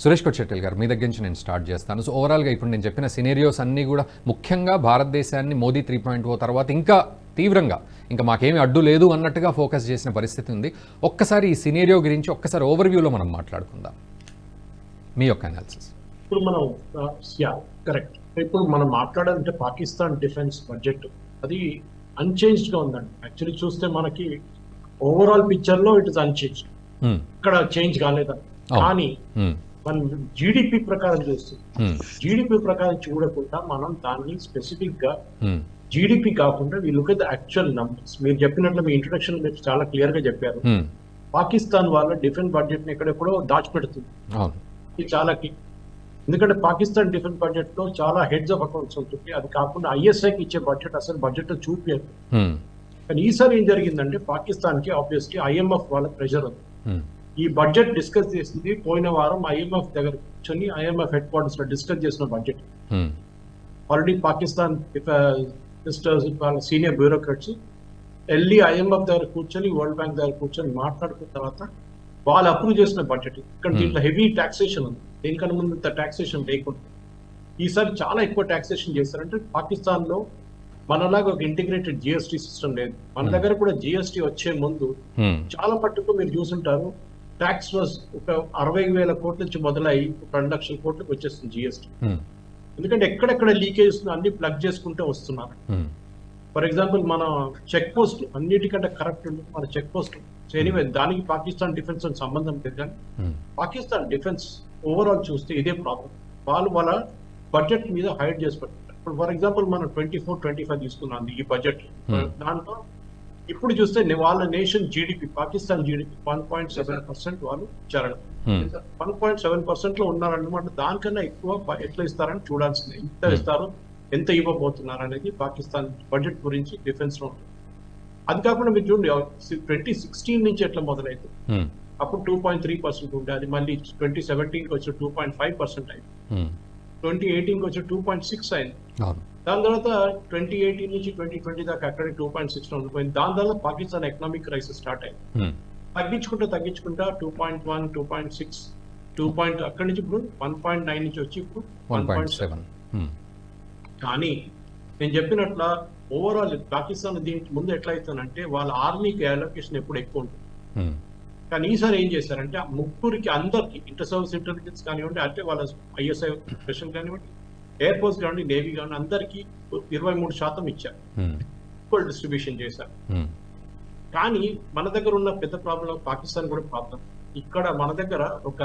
సురేష్ కొచ్చెట్టిల్ గారు, మీ దగ్గర నుంచి నేను స్టార్ట్ చేస్తాను. సో ఓవరాల్గా ఇప్పుడు నేను చెప్పిన సినేరియోస్ అన్నీ కూడా ముఖ్యంగా భారతదేశాన్ని మోదీ 3.0 తర్వాత ఇంకా తీవ్రంగా ఇంకా మాకేమీ అడ్డు లేదు అన్నట్టుగా ఫోకస్ చేసిన పరిస్థితి ఉంది. ఒక్కసారి ఈ సినేరియో గురించి ఒక్కసారి ఓవర్వ్యూలో మనం మాట్లాడుకుందాం, మీ యొక్క అనాలిసిస్. ఇప్పుడు మనం కరెక్ట్, ఇప్పుడు మనం మాట్లాడాలంటే పాకిస్తాన్ డిఫెన్స్ బడ్జెట్ అది అన్చేంజ్డ్ గా ఉందండి. యాక్చువల్లీ చూస్తే మనకి ఓవరాల్ పిక్చర్ లో ఇట్ ఇస్ అన్చేంజ్డ్, ఇక్కడ చేంజ్ కాలేదండి. కానీ మనం జీడిపి ప్రకారం చూస్తుంది, జీడిపి ప్రకారం చూడకుండా మనం దాన్ని స్పెసిఫిక్ గా జీడిపి కాకుండా we look at the actual numbers. మీరు చెప్పినట్లు మీ ఇంట్రొడక్షన్ మీరు చాలా క్లియర్ గా చెప్పారు. పాకిస్తాన్ వాళ్ళ డిఫెన్స్ బడ్జెట్ ని ఎక్కడెక్కడో దాచిపెడుతుంది. ఇది చాలా ఎందుకంటే పాకిస్తాన్ డిఫెన్స్ బడ్జెట్ లో చాలా హెడ్స్ ఆఫ్ అకౌంట్స్ ఉంటుంది. అది కాకుండా ఐఎస్ఐకి ఇచ్చే బడ్జెట్ అసలు బడ్జెట్ చూపించారు. కానీ ఈసారి ఏం జరిగిందంటే పాకిస్తాన్ కి ఆబ్వియస్లీ ఐఎంఎఫ్ వాళ్ళ ప్రెషర్ ఉంది. ఈ బడ్జెట్ డిస్కస్ చేసింది పోయిన వారం ఐఎంఎఫ్ దగ్గర కూర్చొని ఐఎంఎఫ్ హెడ్ క్వార్టర్స్ లో డిస్కస్ చేసిన బడ్జెట్. ఆల్రెడీ పాకిస్తాన్ మినిస్టర్స్ వాళ్ళ సీనియర్ బ్యూరోక్రాట్స్ వెళ్ళి ఐఎంఎఫ్ దగ్గర కూర్చొని వరల్డ్ బ్యాంక్ దగ్గర కూర్చొని మాట్లాడుకున్న తర్వాత వాళ్ళు అప్రూవ్ చేసిన బడ్జెట్. ఇక్కడ దీంట్లో హెవీ టాక్సేషన్ ఉంది, దీనికన్నా ముందు ఇంత టాక్సేషన్ లేకుండా ఈసారి చాలా ఎక్కువ టాక్సేషన్ చేస్తారంటే పాకిస్తాన్ లో మనలాగా ఒక ఇంటిగ్రేటెడ్ జిఎస్టీ సిస్టమ్ లేదు. మన దగ్గర కూడా జిఎస్టీ వచ్చే ముందు చాలా మట్టుకు మీరు చూసుంటారు ట్యాక్స్ వాజ్ ఒక 60,000 కోట్ల నుంచి మొదలై 2 లక్షల కోట్లకు వచ్చేస్తుంది జిఎస్టీ. ఎందుకంటే ఎక్కడెక్కడ లీకేజ్ అన్ని ప్లగ్ చేసుకుంటూ వస్తున్నారు. ఫర్ ఎగ్జాంపుల్ మన చెక్ పోస్ట్ అన్నిటికంటే కరెక్ట్ ఉంది మన చెక్ పోస్ట్. ఎనీవే దానికి పాకిస్తాన్ డిఫెన్స్ సంబంధం లేదు, కానీ పాకిస్తాన్ డిఫెన్స్ ఓవరాల్ చూస్తే ఇదే ప్రాబ్లం. వాళ్ళు వాళ్ళ బడ్జెట్ మీద హైడ్ చేసి పెట్టారు. ఇప్పుడు ఫర్ ఎగ్జాంపుల్ మనం 24-25 తీసుకున్నాం ఈ బడ్జెట్. దాంట్లో ఇప్పుడు చూస్తే వాళ్ళ నేషన్ జీడిపి, పాకిస్తాన్ జీడిపి 1.7% వాళ్ళు ఇచ్చారు. 1.7% లో ఉన్నారన్నమాట. దానికన్నా ఎక్కువ ఎట్లా ఇస్తారని చూడాల్సిందే. ఎంత ఇస్తారు, ఎంత ఇవ్వబోతున్నారు అనేది పాకిస్తాన్ బడ్జెట్ గురించి డిఫెన్స్ లో ఉంటుంది. అది కాకుండా మీరు చూడండి 2016 నుంచి ఎట్లా మొదలైతే అప్పుడు 2.3% ఉండే, అది మళ్ళీ 2017కి వచ్చి 2.5% అయింది. 2018కి వచ్చి 2.6 అయింది. దాని తర్వాత 2018 నుంచి 2020 దాకా అక్కడే 2.6 ఉండిపోయింది. దాని తర్వాత పాకిస్తాన్ ఎకనామిక్ క్రైసిస్ స్టార్ట్ అయింది. తగ్గించుకుంటా 2.1, 2.6, 2. అక్కడి నుంచి ఇప్పుడు 1.9 నుంచి వచ్చి ఇప్పుడు 1.7. కానీ నేను చెప్పినట్ల ఓవరాల్ పాకిస్తాన్ దీనికి ముందు ఎట్లా అవుతుందంటే వాళ్ళ ఆర్మీకి అలొకేషన్ ఎప్పుడు ఎక్కువ ఉంటుంది. కానీ ఈసారి ఏం చేశారంటే ఆ ముగ్గురికి అందరికి ఇంటర్ సర్వీస్ ఇంటెలిజెన్స్ కానివ్వండి, అంటే వాళ్ళ ఐఎస్ఐ స్పెషల్ కానివ్వండి, ఎయిర్ ఫోర్స్ కానివ్వండి, నేవీ కానివ్వండి, అందరికి 23% ఇచ్చారు, ఈక్వల్ డిస్ట్రిబ్యూషన్ చేశారు. కానీ మన దగ్గర ఉన్న పెద్ద ప్రాబ్లం పాకిస్తాన్ కూడా ప్రాబ్లం. ఇక్కడ మన దగ్గర ఒక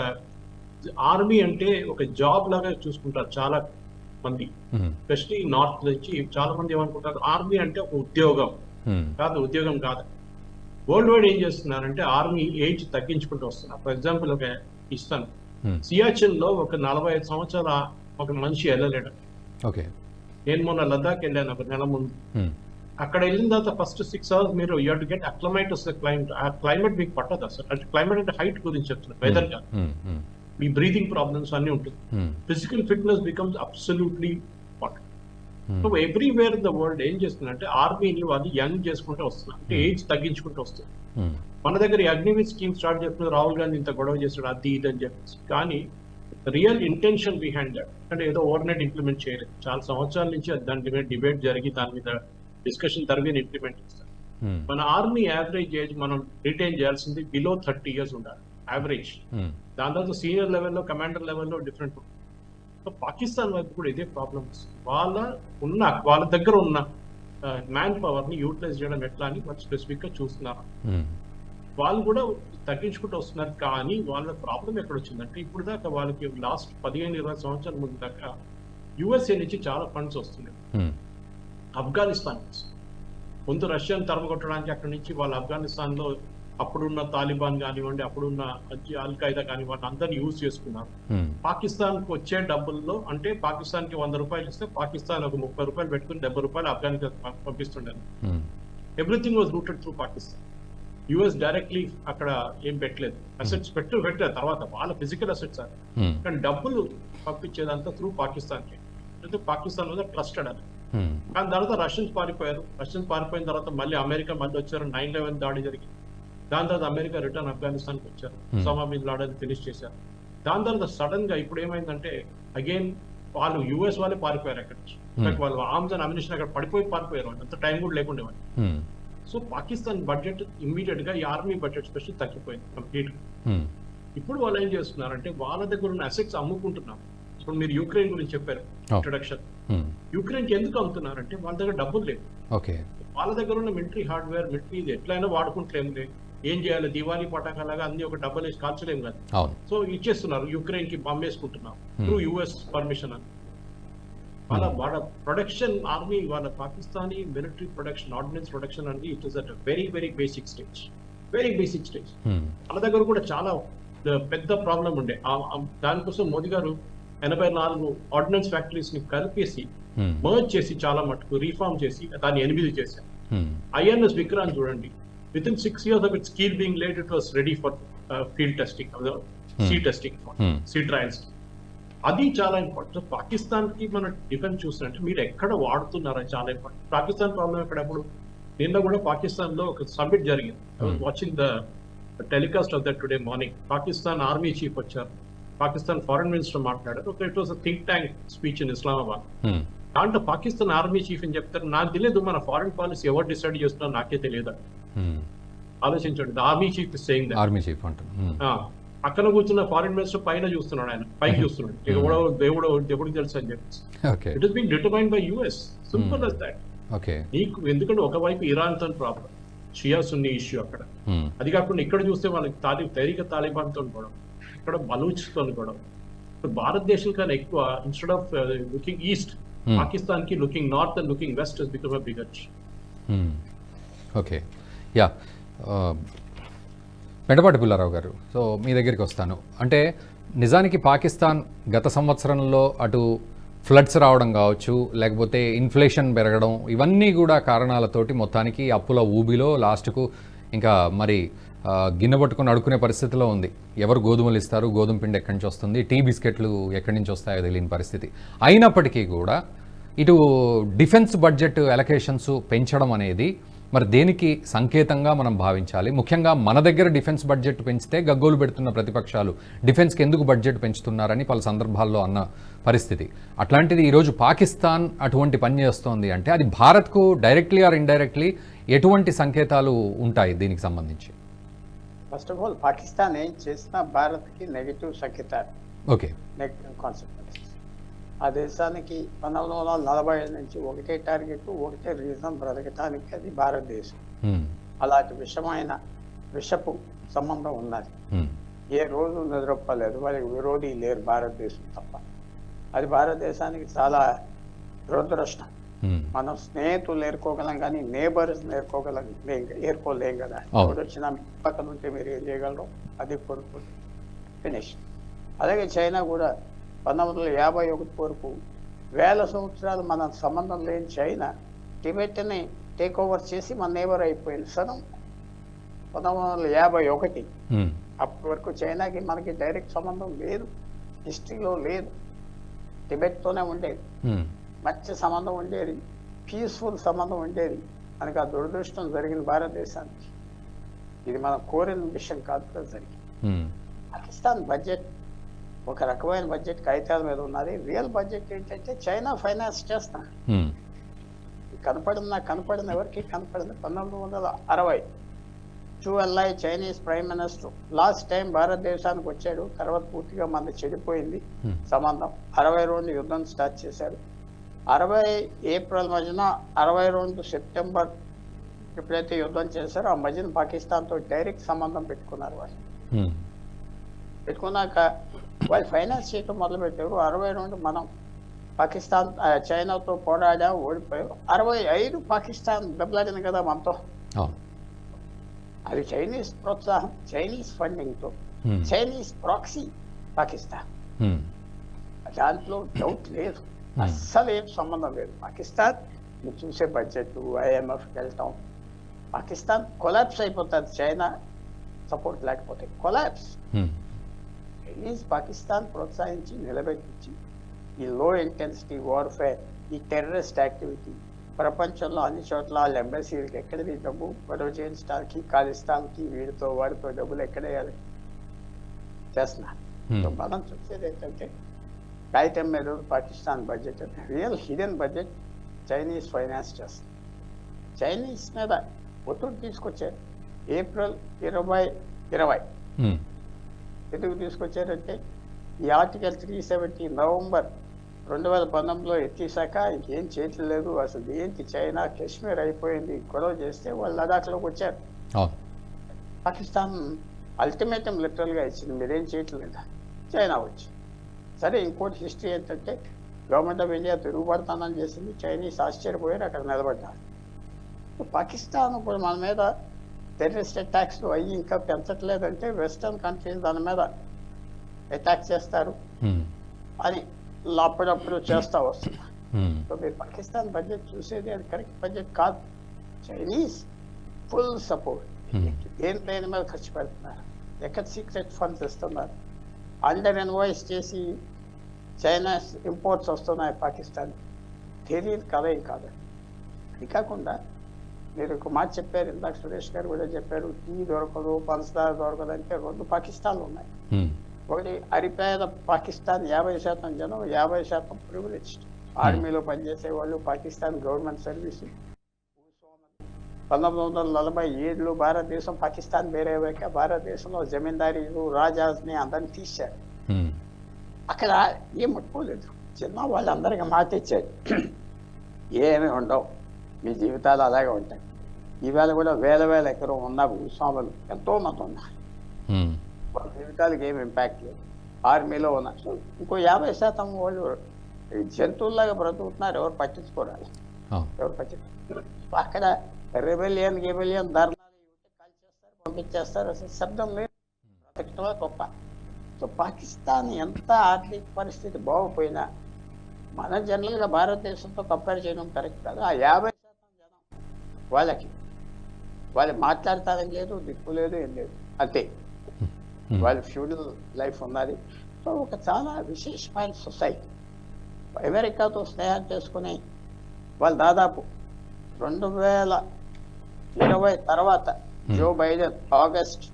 ఆర్మీ అంటే ఒక జాబ్ లాగా చూసుకుంటారు చాలా మంది, ఎస్పెషలీ నార్త్ నుంచి చాలా మంది ఏమనుకుంటారు ఆర్మీ అంటే ఒక ఉద్యోగం కాదు. ఉద్యోగం కాదు. వరల్డ్ వైడ్ ఏం చేస్తున్నారంటే ఆర్మీ ఏజ్ తగ్గించుకుంటూ వస్తున్నారు. ఫర్ ఎగ్జాంపుల్ ఒక ఇస్తాను, సియాచిన్ లో ఒక 45 సంవత్సరాల ఒక మనిషి వెళ్ళలేడు. నేను మొన్న లద్దాఖ్ వెళ్ళాను ఒక నెల ముందు. అక్కడ వెళ్ళిన తర్వాత ఫస్ట్ 6 hours మీరు you have to get acclimatise climate. ఆ క్లైమేట్ మీకు పట్టదు అసలు. అంటే క్లైమేట్ అంటే హైట్ గురించి చెప్తున్నారు, వెదర్ కాదు. మీ బ్రీతింగ్ ప్రాబ్లమ్స్ అన్ని ఉంటుంది. Physical fitness becomes absolutely important. So everywhere in the world ఏం చేస్తుందంటే ఆర్మీని వాళ్ళు యంగ్ చేసుకుంటూ వస్తున్నారు, అంటే ఏజ్ తగ్గించుకుంటూ వస్తుంది. మన దగ్గర అగ్నివీర్ స్కీమ్ స్టార్ట్ చేస్తున్నారు, రాహుల్ గాంధీ ఇంత గొడవ చేస్తాడు అది ఇది అని చెప్పేసి. కానీ రియల్ ఇంటెన్షన్ బిహైండ్ దట్ అంటే ఏదో ఓవర్ నైట్ ఇంప్లిమెంట్ చేయలేదు. చాలా సంవత్సరాల నుంచి దాని మీద డిబేట్ జరిగి దాని మీద డిస్కషన్ తరగతి ఇంప్లిమెంట్ చేస్తారు. మన ఆర్మీ యావరేజ్ ఏజ్ మనం రిటైన్ చేయాల్సింది బిలో 30 years ఉండాలి యావరేజ్. దాని తర్వాత సీనియర్ లెవెల్లో, కమాండర్ లెవెల్లో డిఫరెంట్. సో పాకిస్తాన్ వైపు కూడా ఇదే ప్రాబ్లమ్స్. వాళ్ళ దగ్గర ఉన్న మ్యాన్ పవర్ ని యూటిలైజ్ చేయడం ఎట్లా అని వాళ్ళు స్పెసిఫిక్ గా చూస్తున్నారు. వాళ్ళు కూడా తగ్గించుకుంటూ వస్తున్నారు. కానీ వాళ్ళ ప్రాబ్లం ఎక్కడ వచ్చిందంటే ఇప్పుడు దాకా వాళ్ళకి లాస్ట్ 15-20 సంవత్సరాల ముందు దాకా యుఎస్ఏ నుంచి చాలా ఫండ్స్ వస్తున్నాయి. ఆఫ్ఘనిస్తాన్ ముందు రష్యాను తరమగొట్టడానికి అక్కడి నుంచి వాళ్ళు ఆఫ్ఘనిస్తాన్ లో అప్పుడున్న తాలిబాన్ కానివ్వండి, అప్పుడున్న అల్ ఖైదా కానివ్వండి, అందరినీ యూజ్ చేసుకున్నారు. పాకిస్తాన్ కు వచ్చే డబ్బుల్లో అంటే పాకిస్తాన్ కి 100 రూపాయలు ఇస్తే పాకిస్తాన్ ఒక 30 రూపాయలు పెట్టుకుని 70 రూపాయలు ఆఫ్ఘనిస్తాన్ పంపిస్తుండే. Everything was routed through Pakistan. US directly అక్కడ ఏం పెట్టలేదు. అసెట్స్ పెట్టలేదు తర్వాత వాళ్ళ ఫిజికల్ అసెట్స్ అని, కానీ డబ్బులు పంపించేదంతా త్రూ పాకిస్తాన్ కి. అంటే పాకిస్తాన్ మీద ట్రస్టెడ్ అని. కానీ తర్వాత రష్యన్స్ పారిపోయారు. రష్యన్స్ పారిపోయిన తర్వాత మళ్ళీ అమెరికా మళ్ళీ వచ్చారు. 9/11 దాడి జరిగింది. దాని తర్వాత అమెరికా రిటర్న్ ఆఫ్ఘనిస్తాన్కి వచ్చారు. ఒసామా బిన్ లాడెన్ ఫినిష్ చేశారు. దాని తర్వాత సడన్ గా ఇప్పుడు ఏమైందంటే అగైన్ వాళ్ళు యుఎస్ వాళ్ళే పారిపోయారు అక్కడి నుంచి. వాళ్ళు ఆర్మ్స్ అండ్ అమ్యునిషన్ అక్కడ పడిపోయి పారిపోయారు, అంత టైం కూడా లేకుండా. సో పాకిస్తాన్ బడ్జెట్ ఇమ్మీడియట్ గా ఈ ఆర్మీ బడ్జెట్ స్పెషల్ తగ్గిపోయింది కంప్లీట్ గా. ఇప్పుడు వాళ్ళు ఏం చేస్తున్నారంటే వాళ్ళ దగ్గర ఉన్న అసెట్స్ అమ్ముకుంటున్నారు. ఇప్పుడు మీరు యుక్రెయిన్ గురించి చెప్పారు ఇంట్రొడక్షన్. యుక్రెయిన్ కి ఎందుకు అమ్ముతున్నారంటే వాళ్ళ దగ్గర డబ్బులు లేవు. వాళ్ళ దగ్గర ఉన్న మిలిటరీ హార్డ్వేర్, మిలిటరీ ఎట్లయినా వాడుకుంటలేము, ఏం చేయాలి, దివాళీ పటాకాలాగా అన్ని ఒక డబ్బులు వేసి కాల్చలేము కదా. సో ఇచ్చేస్తున్నారు యుక్రెయిన్ కి, పంపేసుకుంటున్నారు త్రూ యుఎస్ పర్మిషన్ అని. వాళ్ళ ప్రొడక్షన్ ఆర్మీ, వాళ్ళ Pakistani military production, ordnance production అనేది it is at very very basic stage, very basic stage. వాళ్ళ దగ్గర కూడా చాలా పెద్ద ప్రాబ్లం ఉండే. దానికోసం మోదీ గారు 84 ఆర్డినెన్స్ ఫ్యాక్టరీస్ ని కలిపేసి మర్జ్ చేసి చాలా మటుకు రీఫార్మ్ చేసి దాన్ని 8 చేశారు. ఐఎన్ఎస్ విక్రాంత్ చూడండి, within 6 years of its keel being laid, it was ready for field testing, sea testing, sea trials. అది చాలా ఇంపార్టెంట్. పాకిస్తాన్ కి మన డిఫెన్స్ చూస్తుంటే మీరు ఎక్కడ వాడుతున్నారని చాలా ఇంపార్టెంట్. పాకిస్తాన్ ప్రాబ్లం ఎక్కడప్పుడు నిన్న కూడా పాకిస్తాన్ లో ఒక సబ్మిట్ జరిగింది. I was watching the telecast of that today morning. Pakistan army chief వచ్చారు, పాకిస్తాన్ ఫారెన్ మినిస్టర్ మాట్లాడారు. It was think tank speech in Islamabad. దాంట్లో పాకిస్తాన్ ఆర్మీ చీఫ్ అని చెప్తారు, నాకు తెలియదు మన ఫారెన్ పాలసీ ఎవరు డిసైడ్ చేస్తున్నారో నాకే తెలియదు. ఆలోచించండి, army chief saying that. Army chief అంటారు. పక్కన కూర్చున్న ఫారెన్ మినిస్టర్ పైన చూస్తున్నాడు, ఆయన పైకి చూస్తున్నాడు, ఎవడో దేవుడు ఎవరికి తెలుసు అని చెప్పి. It is being determined by US, simple as that. నీకు ఎందుకంటే ఒకవైపు ఇరాన్ తో ప్రాబ్లం, షియా సున్నీ ఇష్యూ అక్కడ. అది కాకుండా ఇక్కడ చూస్తే వాళ్ళకి తాలిబాన్ తో కూడా, ఇక్కడ బలూచ్ తో కూడా. భారతదేశం కన్నా ఎక్కువ instead of looking east, Pakistan కి looking north and looking west has become a bigger issue. Okay, yeah. Medapati Pullarao garu, so మీ దగ్గరికి వస్తాను. అంటే నిజానికి పాకిస్తాన్ గత సంవత్సరంలో అటు ఫ్లడ్స్ రావడం కావచ్చు, లేకపోతే ఇన్ఫ్లేషన్ పెరగడం, ఇవన్నీ కూడా కారణాలతోటి మొత్తానికి అప్పుల ఊబిలో లాస్ట్కు ఇంకా మరి గిన్నె పట్టుకొని అడుక్కునే పరిస్థితిలో ఉంది. ఎవరు గోధుమలు ఇస్తారు, గోధుమ పిండి ఎక్కడి నుంచి వస్తుంది, టీ బిస్కెట్లు ఎక్కడి నుంచి వస్తాయో తెలియని పరిస్థితి. అయినప్పటికీ కూడా ఇటు డిఫెన్స్ బడ్జెట్ అలొకేషన్స్ పెంచడం అనేది మరి దేనికి సంకేతంగా మనం భావించాలి? ముఖ్యంగా మన దగ్గర డిఫెన్స్ బడ్జెట్ పెంచితే గగ్గోలు పెడుతున్న ప్రతిపక్షాలు డిఫెన్స్కి ఎందుకు బడ్జెట్ పెంచుతున్నారని పలు సందర్భాల్లో అన్న పరిస్థితి. అట్లాంటిది ఈరోజు పాకిస్తాన్ అటువంటి పని చేస్తోంది అంటే అది భారత్కు డైరెక్ట్లీ ఆర్ ఇండైరెక్ట్లీ ఎటువంటి సంకేతాలు ఉంటాయి దీనికి సంబంధించి? ఫస్ట్ ఆఫ్ ఆల్ పాకిస్తాన్ ఏం చేసినా భారత్కి నెగిటివ్ సంకేతాలు, నెగిటివ్ కాన్సిక్వెన్సెస్. ఆ దేశానికి 1945 నుంచి ఒకటే టార్గెట్, ఒకటే రీజన్, బ్రతకటానికి, అది భారతదేశం. అలాంటి విషపు సంబంధం ఉన్నది. ఏ రోజు నిద్రపోలేదు, వాళ్ళకి విరోధి లేరు భారతదేశం తప్ప. అది భారతదేశానికి చాలా దురదృష్టం. మనం స్నేహితులు ఏర్కోగలం కానీ నేబర్స్ ఏర్కోలేం కదా. ఇప్పుడు వచ్చిన పక్కన ఉంటే మీరు ఏం చేయగలరు, అది కొనుక్కోండి, ఫినిష్. అలాగే చైనా కూడా 1951 వరకు 1000 సంవత్సరాలు మన సంబంధం లేని చైనా టిబెట్ని టేక్ ఓవర్ చేసి మన నేబర్ అయిపోయింది సడన్ 1951. అప్పటి వరకు చైనాకి మనకి డైరెక్ట్ సంబంధం లేదు, హిస్టరీలో లేదు. టిబెట్తోనే ఉండేది, మంచి సంబంధం ఉండేది, పీస్ఫుల్ సంబంధం ఉండేది. మనకి ఆ దురదృష్టం జరిగింది భారతదేశానికి. ఇది మనం కోరిన విషయం కాదు కదా జరిగింది. పాకిస్తాన్ బడ్జెట్ ఒక రకమైన బడ్జెట్ కాగితాల మీద ఉన్నది. రియల్ బడ్జెట్ ఏంటంటే చైనా ఫైనాన్స్ చేస్తాను. కనపడిన ఎవరికి కనపడింది 1960 జూఎల్ఐ Chinese prime minister last time భారతదేశానికి వచ్చాడు. తర్వాత పూర్తిగా మన చెడిపోయింది సంబంధం. 62 యుద్ధం స్టార్ట్ చేశారు. 60 ఏప్రిల్ మధ్యన 62 సెప్టెంబర్ ఎప్పుడైతే యుద్ధం చేశారో ఆ మధ్యన పాకిస్తాన్తో డైరెక్ట్ సంబంధం పెట్టుకున్నారు. వాళ్ళు పెట్టుకున్నాక వాళ్ళు ఫైనాన్స్ చేయటం మొదలుపెట్టారు. 62 మనం పాకిస్తాన్ చైనాతో పోరాడా, ఓడిపోయాం. 65 పాకిస్తాన్ దెబ్బలాడింది కదా మనతో. అది చైనీస్ ప్రోత్సాహం, చైనీస్ ఫండింగ్తో, చైనీస్ ప్రాక్సీ పాకిస్తాన్. దాంట్లో డౌట్ లేదు, అస్సలు ఏం సంబంధం లేదు. పాకిస్తాన్ మీరు చూసే బడ్జెట్, ఐఎంఎఫ్కి వెళ్తాం, పాకిస్తాన్ కొలాప్స్ అయిపోతుంది చైనా సపోర్ట్ లేకపోతే. కొలాప్స్. చైనీస్ పాకిస్తాన్ ప్రోత్సహించి నిలబెట్టించి ఈ లో ఇంటెన్సిటీ వార్ఫేర్, ఈ టెర్రరిస్ట్ యాక్టివిటీ ప్రపంచంలో అన్ని చోట్ల వాళ్ళ ఎంబసీలకి ఎక్కడది డబ్బు గొడవ చేయించడానికి, కాలిస్తాన్కి, వీడితో వాడితో డబ్బులు ఎక్కడేయాలి చేస్తున్నారు. సో మనం చూసేది ఏంటంటే కాగితం మీద Pakistan budget real hidden budget Chinese finance చేస్తుంది. చైనీస్ మీద ఒత్తిడి తీసుకొచ్చారు ఏప్రిల్ 2020. ఎందుకు తీసుకొచ్చారంటే ఈ ఆర్టికల్ 370 నవంబర్ 2019లో ఎత్తేసాక ఇంకేం చేయట్లేదు, అసలు ఏంటి చైనా కాశ్మీర్ అయిపోయింది గొడవ చేస్తే వాళ్ళు లదాఖ్లోకి వచ్చారు. పాకిస్తాన్ అల్టిమేటం లిటరల్గా ఇచ్చింది, మీరేం చేయట్లేదు, చైనా వచ్చి. సరే ఇంకోటి హిస్టరీ ఏంటంటే గవర్నమెంట్ ఆఫ్ ఇండియా తిరుగుబడతానని చేసింది, చైనీస్ ఆశ్చర్యపోయారు, అక్కడ నిలబడ్డారు. పాకిస్తాన్ ఇప్పుడు మన మీద టెర్రరిస్ట్ అటాక్స్ అయ్యి ఇంకా పెంచట్లేదంటే వెస్టర్న్ కంట్రీస్ దాని మీద అటాక్ చేస్తారు అని అప్పుడప్పుడు చేస్తూ వస్తున్నారు. సో మీరు పాకిస్తాన్ బడ్జెట్ చూసేది అది కరెక్ట్ బడ్జెట్ కాదు. చైనీస్ ఫుల్ సపోర్ట్ దేని మీద ఖర్చు పెడుతున్నారు, ఎక్కడ సీక్రెట్ ఫండ్స్ ఇస్తున్నారు, అండర్ ఇన్వాయిస్ చేసి చైనా ఇంపోర్ట్స్ వస్తున్నాయి పాకిస్తాన్, తెలియదు కదా ఏం కాదు. అది కాకుండా మీరు ఒక మాట చెప్పారు, ఇందాక సురేష్ గారు కూడా చెప్పారు, టీ దొరకదు పంచదార దొరకదు అంటే 2 పాకిస్తాన్లు ఉన్నాయి. ఒకటి అరిపేద పాకిస్తాన్ 50% జనం, 50% ప్రివిలేజ్డ్. ఆర్మీలో పనిచేసే వాళ్ళు, పాకిస్తాన్ గవర్నమెంట్ సర్వీసు. 1947లో భారతదేశం పాకిస్తాన్ వేరేవాక భారతదేశంలో జమీందారీలు రాజాస్ని అందరిని తీశారు. అక్కడ ఏం ముట్టుకోలేదు, చిన్న వాళ్ళందరికీ మాట ఇచ్చారు, ఏమీ ఉండవు, మీ జీవితాలు అలాగే ఉంటాయి. ఈవేళ కూడా వేల ఎకరం ఉన్న భూస్వాములు ఎంతో మంది ఉన్నారు, వాళ్ళ జీవితాలకు ఏమి ఇంపాక్ట్ లేదు. ఆర్మీలో ఉన్నారు. సో ఇంకో 50% వాళ్ళు జంతువుల్లాగా బ్రతుకుతున్నారు, ఎవరు పట్టించుకోవాలి, ఎవరు పట్టించుకోవాలి. అక్కడ రెబెలియన్ ధర్నాలు కాల్ చేస్తారు, పంపించేస్తారు, అసలు శబ్దం లేదు, బ్రతకటమే గొప్ప. సో పాకిస్తాన్ ఎంత ఆర్థిక పరిస్థితి బాగుపోయినా మన జనరల్గా భారతదేశంతో కంపేర్ చేయడం కరెక్ట్ కాదు. ఆ 50% జనం వాళ్ళు మాట్లాడతారని లేదు, దిక్కు లేదు, ఏం లేదు, అంతే. వాళ్ళు ఫ్యూడల్ లైఫ్ ఉన్నది. సో ఒక చాలా విశేషమైన సొసైటీ. అమెరికాతో స్నేహం చేసుకుని వాళ్ళు దాదాపు 2020 తర్వాత Joe Biden August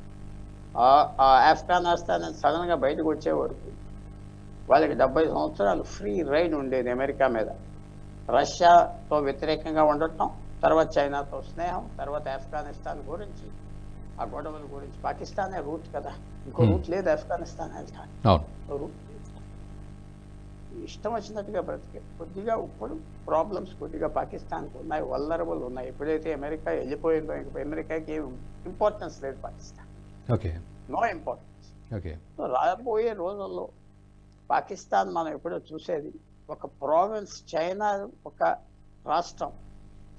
Afghanistan sudden గా బయటకు వచ్చే వరకు వాళ్ళకి 70 సంవత్సరాలు ఫ్రీ రైడ్ ఉండేది అమెరికా మీద. రష్యాతో వ్యతిరేకంగా ఉండటం, తర్వాత చైనాతో స్నేహం, తర్వాత ఆఫ్ఘనిస్తాన్ గురించి ఆ గొడవల గురించి. పాకిస్తానే రూట్ కదా, ఇంకో రూట్ లేదు ఆఫ్ఘనిస్తాన్ రూట్. ఇష్టం వచ్చినట్టుగా బ్రతికే కొద్దిగా ఇప్పుడు ప్రాబ్లమ్స్ కొద్దిగా పాకిస్తాన్కి ఉన్నాయి, వల్నరబుల్ ఉన్నాయి. ఎప్పుడైతే అమెరికా వెళ్ళిపోయిందో ఇంక అమెరికాకి ఏం ఇంపార్టెన్స్ లేదు పాకిస్తాన్, నో ఇంపార్టెన్స్. సో రాబోయే రోజుల్లో పాకిస్తాన్ మనం ఎప్పుడో చూసేది ఒక ప్రావిన్స్, చైనా ఒక రాష్ట్రం,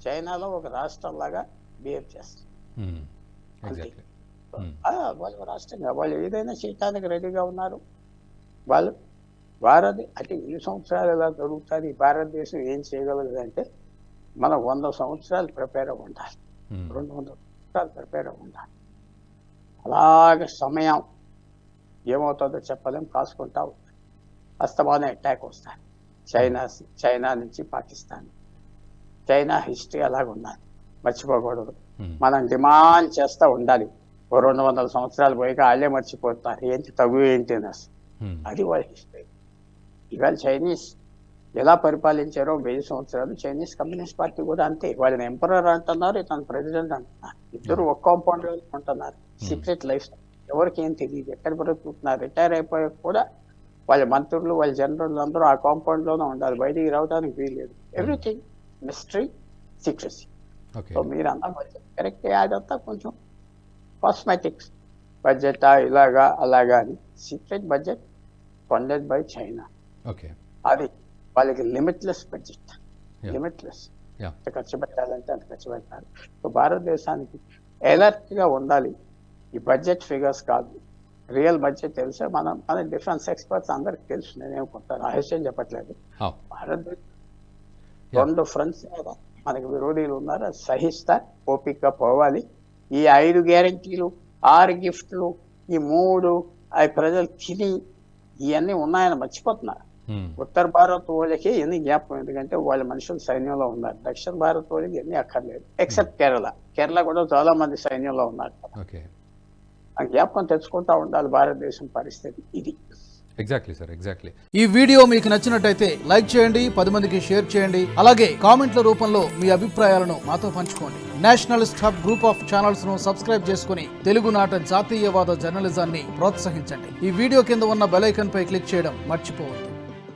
చైనాలో ఒక రాష్ట్రం లాగా బిహేవ్ చేస్తుంది. వాళ్ళు రాష్ట్రంగా వాళ్ళు ఏదైనా చేయటానికి రెడీగా ఉన్నారు. వాళ్ళు అంటే 2 సంవత్సరాలు ఎలా జరుగుతుంది, భారతదేశం ఏం చేయగలదు అంటే మనం 100 సంవత్సరాలు ప్రిపేర్ అవ్వ ఉండాలి, 200 సంవత్సరాలు ప్రిపేర్ అవ్వ ఉండాలి. అలాగ సమయం ఏమవుతుందో చెప్పలేం, కాసుకుంటా ఉంటుంది. అస్తమానం అటాక్ వస్తాయి చైనా నుంచి పాకిస్తాన్. చైనా హిస్టరీ అలాగ ఉన్నది, మర్చిపోకూడదు. మనం డిమాండ్ చేస్తూ ఉండాలి. 200 సంవత్సరాలు పోయాక వాళ్ళే మర్చిపోతారు ఏంటి తగు ఏంటి అని. అది వాళ్ళ హిస్టరీ. ఇవాళ చైనీస్ ఎలా పరిపాలించారో 1000 సంవత్సరాలు చైనీస్ కమ్యూనిస్ట్ పార్టీ కూడా అంతే. వాళ్ళని ఎంపరర్ అంటున్నారు, ఇతను ప్రెసిడెంట్ అంటున్నారు. ఇద్దరు ఒక కాంపౌండ్ లో ఉంటున్నారు, సీక్రెట్ లైఫ్, ఎవరికి ఏం తెలియదు, ఎక్కడ బ్రతుకుతున్నారు. రిటైర్ అయిపోయాక కూడా వాళ్ళ మంత్రులు, వాళ్ళ జనరల్ అందరూ ఆ కాంపౌండ్ లోనే ఉండాలి, బయటికి రావడానికి వీల్లేదు. Everything mystery, secrecy. సో మీరు అన్న బడ్జెట్ కరెక్ట్, అదంతా కొంచెం కాస్మెటిక్స్ బడ్జెట్, ఇలాగా అలాగా అని. Secret budget funded by China. అది వాళ్ళకి లిమిట్లెస్ బడ్జెట్, లిమిట్లెస్. ఖర్చు పెట్టాలంటే అంత ఖర్చు పెట్టాలి. సో భారతదేశానికి అలర్ట్ గా ఉండాలి. ఈ బడ్జెట్ ఫిగర్స్ కాదు, రియల్ బడ్జెట్ తెలుసా. మన డిఫెన్స్ ఎక్స్పర్ట్స్ అందరికి తెలుసు, నేనేం కొంత రహస్యం చెప్పట్లేదు. భారతదేశం 2 ఫ్రంట్స్ మీద మనకి విరోధులు ఉన్నారు, సహిస్తా ఓపిక పోవాలి. ఈ 5 గ్యారంటీలు, 6 గిఫ్ట్లు, ఈ 3 అవి ప్రజలు తిని ఇవన్నీ ఉన్నాయని మర్చిపోతున్నారు. ఉత్తర భారత్ వాళ్ళకి ఎన్ని జ్ఞాపకం, ఎందుకంటే వాళ్ళ మనుషులు సైన్యంలో ఉన్నారు. దక్షిణ భారత్ వాళ్ళకి ఎన్ని అక్కర్లేదు, ఎక్సెప్ట్ కేరళ కూడా చాలా మంది సైన్యంలో ఉన్నారు. ఆ జ్ఞాపకం తెచ్చుకుంటా ఉండాలి భారతదేశం పరిస్థితి ఇది. Exactly sir, exactly. ఈ వీడియో మీకు నచ్చినట్టయితే లైక్ చేయండి, 10 మందికి షేర్ చేయండి. అలాగే కామెంట్ల రూపంలో మీ అభిప్రాయాలను మాతో పంచుకోండి. Nationalist hub group of channels ను సబ్స్క్రైబ్ చేసుకుని తెలుగునాట జాతీయవాద జర్నలిజాన్ని ప్రోత్సహించండి. ఈ వీడియో కింద ఉన్న బెల్ ఐకాన్ పై క్లిక్ చేయడం మర్చిపోవద్దు.